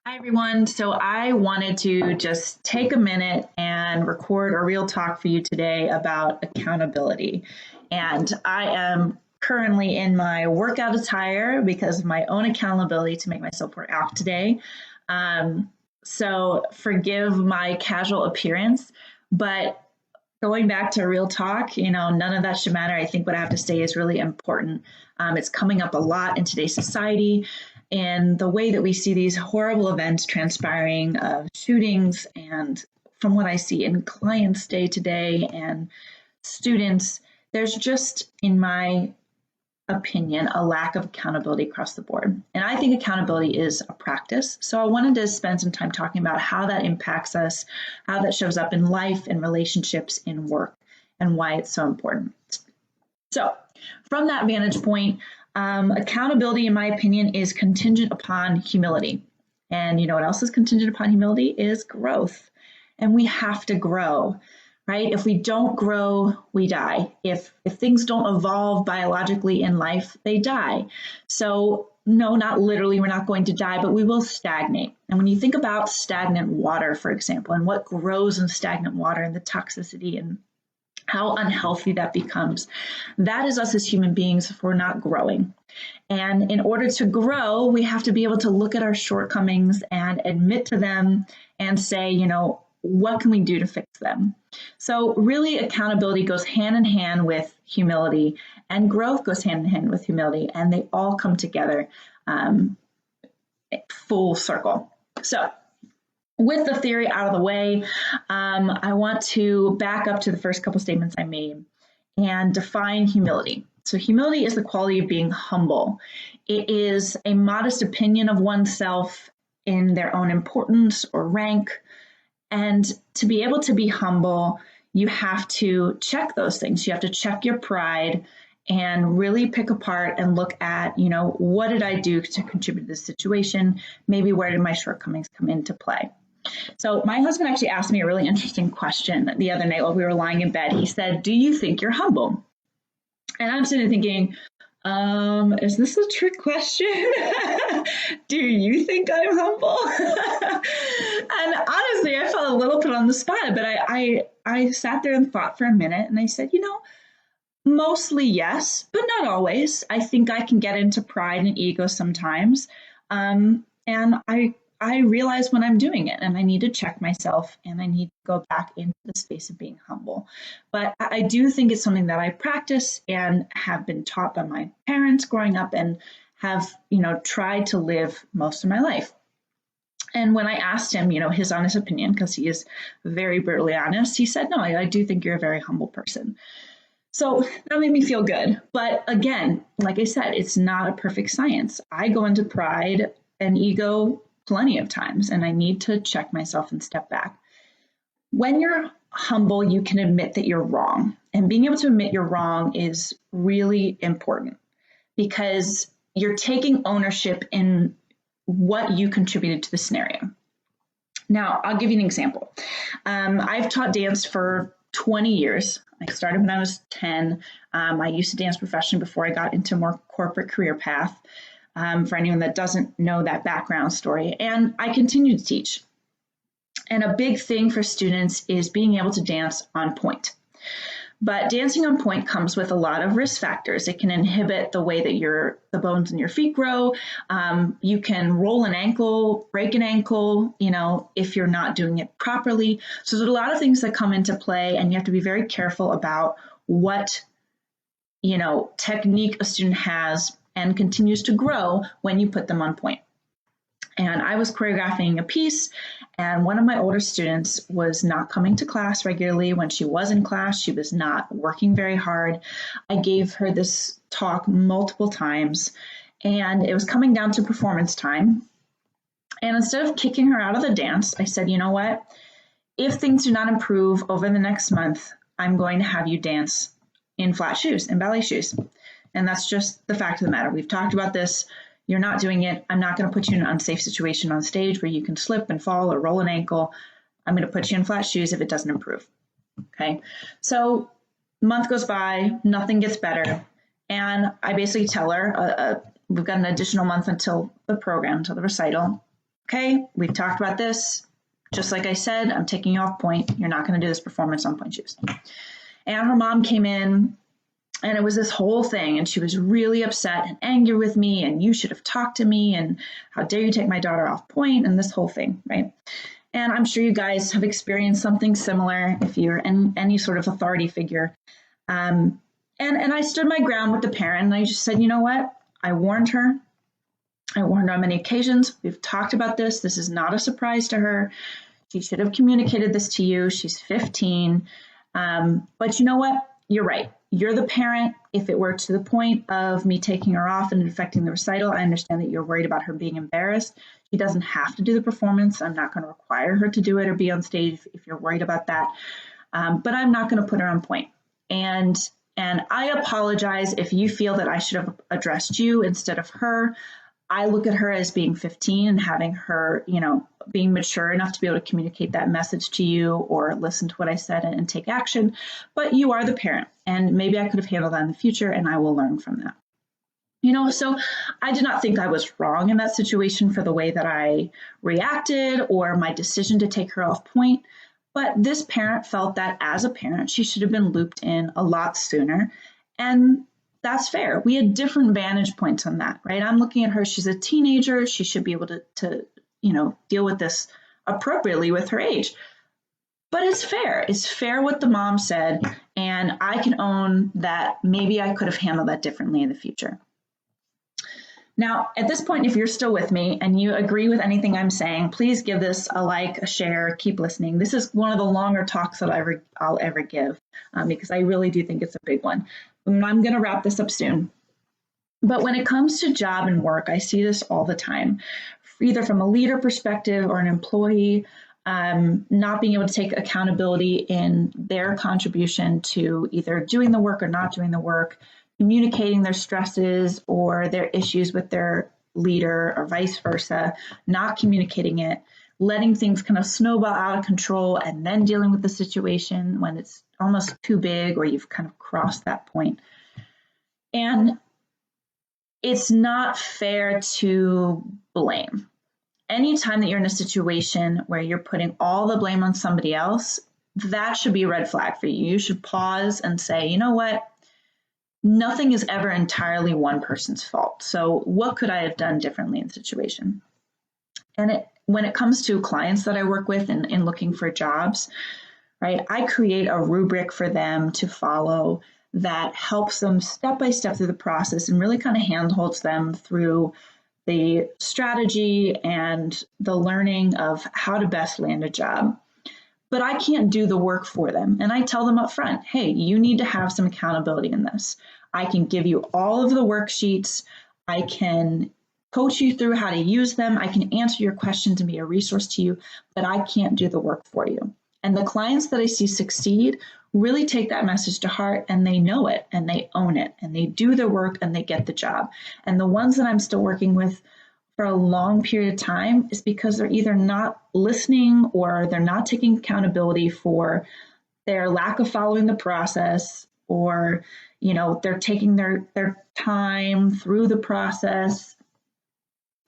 Hi, everyone. So I wanted to just take a minute and record a real talk for you today about accountability. And I am currently in my workout attire because of my own accountability to make myself work out today. Um, so forgive my casual appearance, but going back to real talk, none of that should matter. I think what I have to say is really important. It's coming up a lot in today's society, and the way that we see these horrible events transpiring of shootings, and from what I see in clients day to day and students, there's just, in my opinion, a lack of accountability across the board. And I think accountability is a practice. So I wanted to spend some time talking about how that impacts us, how that shows up in life and relationships, in work, and why it's so important. So, from that vantage point, accountability, in my opinion, is contingent upon humility. And you know what else is contingent upon humility is growth. And we have to grow, right? If we don't grow, we die. If things don't evolve biologically in life, they die. So no, not literally, we're not going to die, but we will stagnate. And when you think about stagnant water, for example, and what grows in stagnant water and the toxicity and how unhealthy that becomes, that is us as human beings if we're not growing. And in order to grow, we have to be able to look at our shortcomings and admit to them and say, what can we do to fix them? So, really, accountability goes hand in hand with humility, and growth goes hand in hand with humility, and they all come together full circle. So, with the theory out of the way, I want to back up to the first couple statements I made and define humility. So, humility is the quality of being humble. It is a modest opinion of oneself in their own importance or rank. And to be able to be humble, you have to check those things. You have to check your pride and really pick apart and look at, what did I do to contribute to this situation? Maybe where did my shortcomings come into play? So my husband actually asked me a really interesting question the other night while we were lying in bed. He said, "Do you think you're humble?" And I'm sitting there thinking, is this a trick question? Do you think I'm humble? And honestly, I felt a little put on the spot, but I sat there and thought for a minute, and I said, mostly yes, but not always. I think I can get into pride and ego sometimes. And I realize when I'm doing it, and I need to check myself, and I need to go back into the space of being humble. But I do think it's something that I practice and have been taught by my parents growing up, and have tried to live most of my life. And when I asked him, his honest opinion, because he is very brutally honest, he said, "No, I do think you're a very humble person." So that made me feel good. But again, like I said, it's not a perfect science. I go into pride and ego plenty of times, and I need to check myself and step back. When you're humble, you can admit that you're wrong. And being able to admit you're wrong is really important because you're taking ownership in what you contributed to the scenario. Now, I'll give you an example. I've taught dance for 20 years. I started when I was 10. I used to dance professionally before I got into a more corporate career path, for anyone that doesn't know that background story. And I continue to teach. And a big thing for students is being able to dance on point. But dancing on point comes with a lot of risk factors. It can inhibit the way that the bones in your feet grow. You can roll an ankle, break an ankle, if you're not doing it properly. So there's a lot of things that come into play, and you have to be very careful about what, technique a student has and continues to grow when you put them on point. And I was choreographing a piece, and one of my older students was not coming to class regularly. When she was in class, she was not working very hard. I gave her this talk multiple times, and it was coming down to performance time. And instead of kicking her out of the dance, I said, "You know what? If things do not improve over the next month, I'm going to have you dance in flat shoes, in ballet shoes." And that's just the fact of the matter. We've talked about this. You're not doing it. I'm not going to put you in an unsafe situation on stage where you can slip and fall or roll an ankle. I'm going to put you in flat shoes if it doesn't improve. Okay. So a month goes by, nothing gets better. And I basically tell her, we've got an additional month until the program, until the recital. Okay, we've talked about this. Just like I said, I'm taking you off point. You're not going to do this performance on point shoes. And her mom came in, and it was this whole thing, and she was really upset and angry with me, and you should have talked to me, and how dare you take my daughter off point, and this whole thing, right? And I'm sure you guys have experienced something similar if you're in any sort of authority figure. And I stood my ground with the parent, and I just said, you know what? I warned her. I warned her on many occasions. We've talked about this. This is not a surprise to her. She should have communicated this to you. She's 15. But you know what? You're right. You're the parent. If it were to the point of me taking her off and affecting the recital, I understand that you're worried about her being embarrassed. She doesn't have to do the performance. I'm not going to require her to do it or be on stage if you're worried about that. But I'm not going to put her on point. And I apologize if you feel that I should have addressed you instead of her. I look at her as being 15 and having her, being mature enough to be able to communicate that message to you or listen to what I said and take action. But you are the parent, and maybe I could have handled that in the future, and I will learn from that. So I did not think I was wrong in that situation for the way that I reacted or my decision to take her off point. But this parent felt that as a parent, she should have been looped in a lot sooner. And that's fair. We had different vantage points on that, right? I'm looking at her. She's a teenager. She should be able to deal with this appropriately with her age. But it's fair. It's fair what the mom said. And I can own that maybe I could have handled that differently in the future. Now, at this point, if you're still with me and you agree with anything I'm saying, please give this a like, a share, keep listening. This is one of the longer talks that I'll ever give because I really do think it's a big one. I'm going to wrap this up soon. But when it comes to job and work, I see this all the time, either from a leader perspective or an employee not being able to take accountability in their contribution to either doing the work or not doing the work, communicating their stresses or their issues with their leader or vice versa, not communicating it, letting things kind of snowball out of control and then dealing with the situation when it's almost too big or you've kind of crossed that point. And it's not fair to blame. Anytime that you're in a situation where you're putting all the blame on somebody else, that should be a red flag for you. You should pause and say, you know what? Nothing is ever entirely one person's fault. So what could I have done differently in the situation? And when it comes to clients that I work with in looking for jobs, right, I create a rubric for them to follow that helps them step by step through the process and really kind of handholds them through the strategy and the learning of how to best land a job. But I can't do the work for them. And I tell them up front, hey, you need to have some accountability in this. I can give you all of the worksheets. I can coach you through how to use them. I can answer your questions and be a resource to you, but I can't do the work for you. And the clients that I see succeed really take that message to heart, and they know it and they own it and they do their work and they get the job. And the ones that I'm still working with for a long period of time is because they're either not listening or they're not taking accountability for their lack of following the process, or they're taking their time through the process.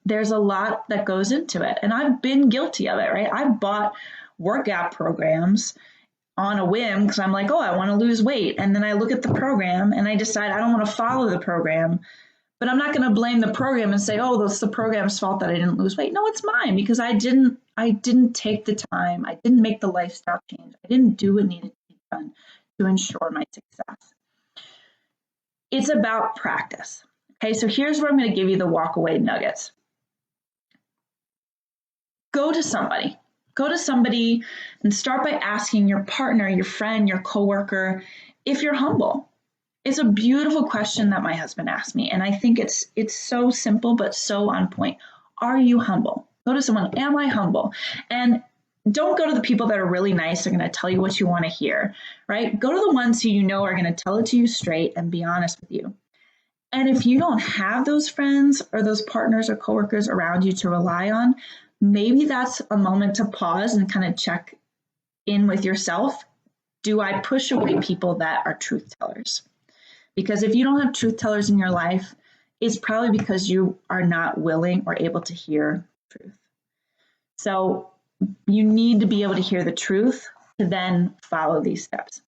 There's a lot that goes into it, and I've been guilty of it, right? I've bought workout programs on a whim because I'm like, oh, I want to lose weight, and then I look at the program and I decide I don't want to follow the program. But I'm not going to blame the program and say, oh, that's the program's fault that I didn't lose weight. No, it's mine because I didn't take the time. I didn't make the lifestyle change. I didn't do what needed to be done to ensure my success. It's about practice. Okay, so here's where I'm going to give you the walk away nuggets. Go to somebody and start by asking your partner, your friend, your coworker, if you're humble. It's a beautiful question that my husband asked me, and I think it's so simple but so on point. Are you humble? Go to someone, am I humble? And don't go to the people that are really nice, are going to tell you what you want to hear, right? Go to the ones who you know are going to tell it to you straight and be honest with you. And if you don't have those friends or those partners or coworkers around you to rely on, maybe that's a moment to pause and kind of check in with yourself. Do I push away people that are truth tellers? Because if you don't have truth tellers in your life, it's probably because you are not willing or able to hear truth. So you need to be able to hear the truth to then follow these steps.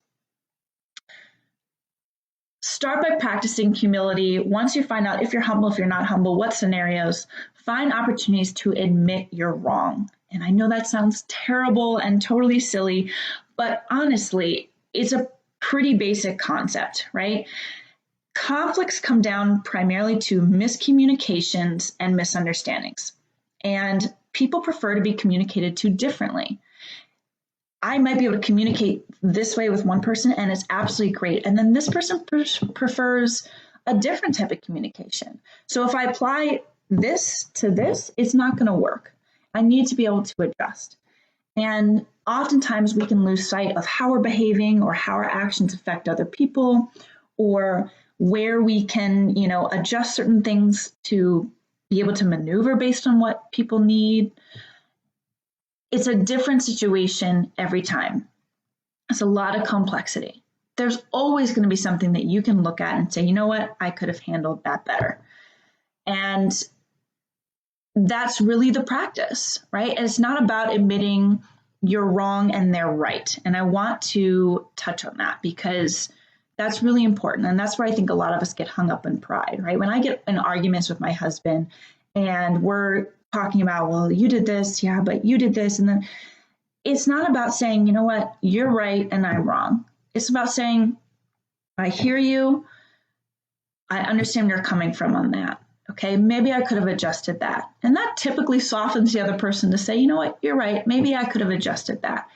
Start by practicing humility. Once you find out if you're humble, if you're not humble, what scenarios, find opportunities to admit you're wrong. And I know that sounds terrible and totally silly, but honestly, it's a pretty basic concept, right? Conflicts come down primarily to miscommunications and misunderstandings. And people prefer to be communicated to differently. I might be able to communicate this way with one person and it's absolutely great. And then this person prefers a different type of communication. So if I apply this to this, it's not going to work. I need to be able to adjust. And oftentimes we can lose sight of how we're behaving or how our actions affect other people, or where we can, adjust certain things to be able to maneuver based on what people need. It's a different situation every time. It's a lot of complexity. There's always going to be something that you can look at and say, you know what, I could have handled that better. And that's really the practice, right? And it's not about admitting you're wrong and they're right. And I want to touch on that because that's really important. And that's where I think a lot of us get hung up in pride, right? When I get in arguments with my husband and we're talking about, well, you did this, yeah, but you did this. And then it's not about saying, you know what, you're right and I'm wrong. It's about saying, I hear you. I understand where you're coming from on that. Okay, maybe I could have adjusted that. And that typically softens the other person to say, you know what, you're right. Maybe I could have adjusted that.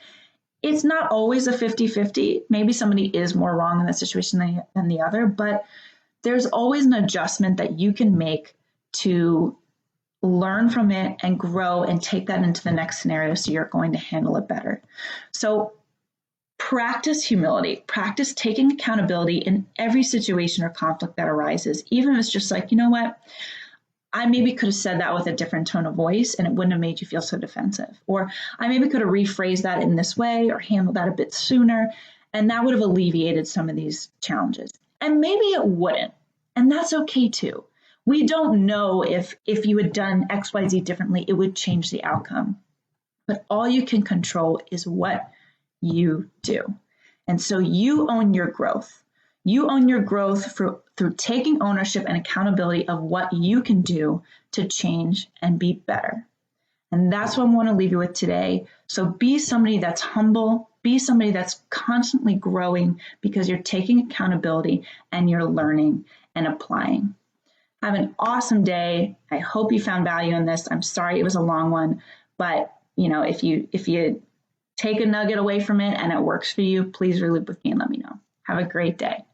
It's not always a 50-50. Maybe somebody is more wrong in that situation than the other, but there's always an adjustment that you can make to learn from it and grow and take that into the next scenario so you're going to handle it better. So practice humility, practice taking accountability in every situation or conflict that arises, even if it's just like, you know what, I maybe could have said that with a different tone of voice and it wouldn't have made you feel so defensive. Or I maybe could have rephrased that in this way or handled that a bit sooner, and that would have alleviated some of these challenges. And maybe it wouldn't, and that's okay too. We don't know if you had done XYZ differently, it would change the outcome. But all you can control is what you do. And so you own your growth. You own your growth through taking ownership and accountability of what you can do to change and be better. And that's what I want to leave you with today. So be somebody that's humble, be somebody that's constantly growing because you're taking accountability and you're learning and applying. Have an awesome day. I hope you found value in this. I'm sorry it was a long one, but if you take a nugget away from it and it works for you, please relate with me and let me know. Have a great day.